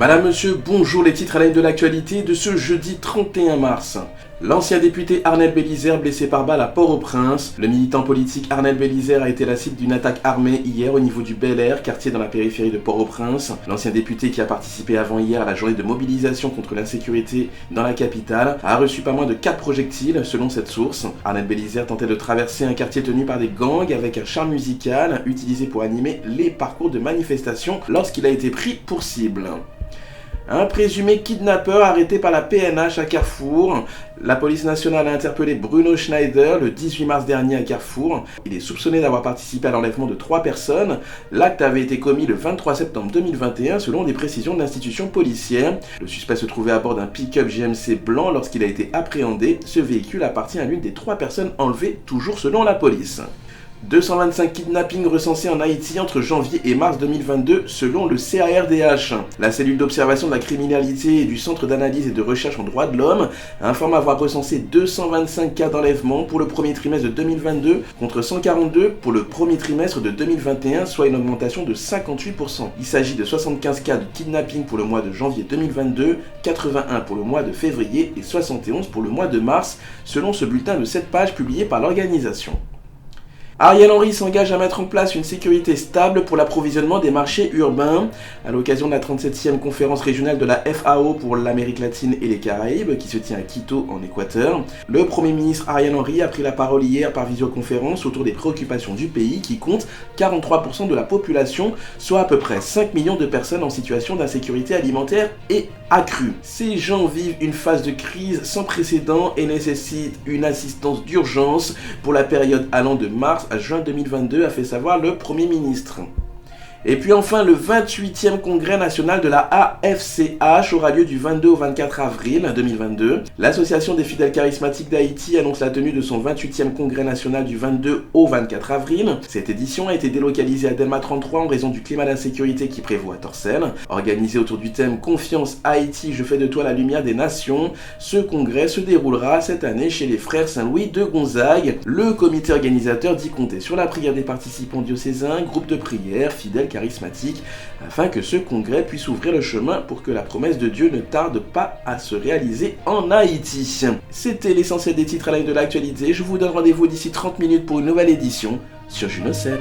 Madame, monsieur, bonjour, les titres à la une de l'actualité de ce jeudi 31 mars. L'ancien député Arnel Bélizaire blessé par balle à Port-au-Prince. Le militant politique Arnel Bélizaire a été la cible d'une attaque armée hier au niveau du Bel Air, quartier dans la périphérie de Port-au-Prince. L'ancien député qui a participé avant hier à la journée de mobilisation contre l'insécurité dans la capitale a reçu pas moins de 4 projectiles selon cette source. Arnel Bélizaire tentait de traverser un quartier tenu par des gangs avec un char musical utilisé pour animer les parcours de manifestation lorsqu'il a été pris pour cible. Un présumé kidnappeur arrêté par la PNH à Carrefour. La police nationale a interpellé Bruno Schneider le 18 mars dernier à Carrefour. Il est soupçonné d'avoir participé à l'enlèvement de 3 personnes. L'acte avait été commis le 23 septembre 2021 selon des précisions de l'institution policière. Le suspect se trouvait à bord d'un pick-up GMC blanc lorsqu'il a été appréhendé. Ce véhicule appartient à l'une des 3 personnes enlevées, toujours selon la police. 225 kidnappings recensés en Haïti entre janvier et mars 2022 selon le CARDH. La cellule d'observation de la criminalité et du Centre d'analyse et de recherche en droits de l'homme informe avoir recensé 225 cas d'enlèvement pour le premier trimestre de 2022 contre 142 pour le premier trimestre de 2021, soit une augmentation de 58%. Il s'agit de 75 cas de kidnapping pour le mois de janvier 2022, 81 pour le mois de février et 71 pour le mois de mars, selon ce bulletin de 7 pages publié par l'organisation. Ariel Henry s'engage à mettre en place une sécurité stable pour l'approvisionnement des marchés urbains. À l'occasion de la 37e conférence régionale de la FAO pour l'Amérique latine et les Caraïbes, qui se tient à Quito en Équateur, le Premier ministre Ariel Henry a pris la parole hier par visioconférence autour des préoccupations du pays qui compte 43% de la population, soit à peu près 5 millions de personnes en situation d'insécurité alimentaire et accrue. Ces gens vivent une phase de crise sans précédent et nécessitent une assistance d'urgence pour la période allant de mars à juin 2022, a fait savoir le Premier ministre. Et puis enfin, le 28e congrès national de la AFCH aura lieu du 22 au 24 avril 2022. L'Association des fidèles charismatiques d'Haïti annonce la tenue de son 28e congrès national du 22 au 24 avril. Cette édition a été délocalisée à Delma 33 en raison du climat d'insécurité qui prévaut à Torcelles. Organisé autour du thème Confiance Haïti, je fais de toi la lumière des nations, ce congrès se déroulera cette année chez les frères Saint-Louis de Gonzague. Le comité organisateur dit compter sur la prière des participants diocésains, groupes de prière, fidèles charismatique, afin que ce congrès puisse ouvrir le chemin pour que la promesse de Dieu ne tarde pas à se réaliser en Haïti. C'était l'essentiel des titres à la une de l'actualité. Je vous donne rendez-vous d'ici 30 minutes pour une nouvelle édition sur Juno 7.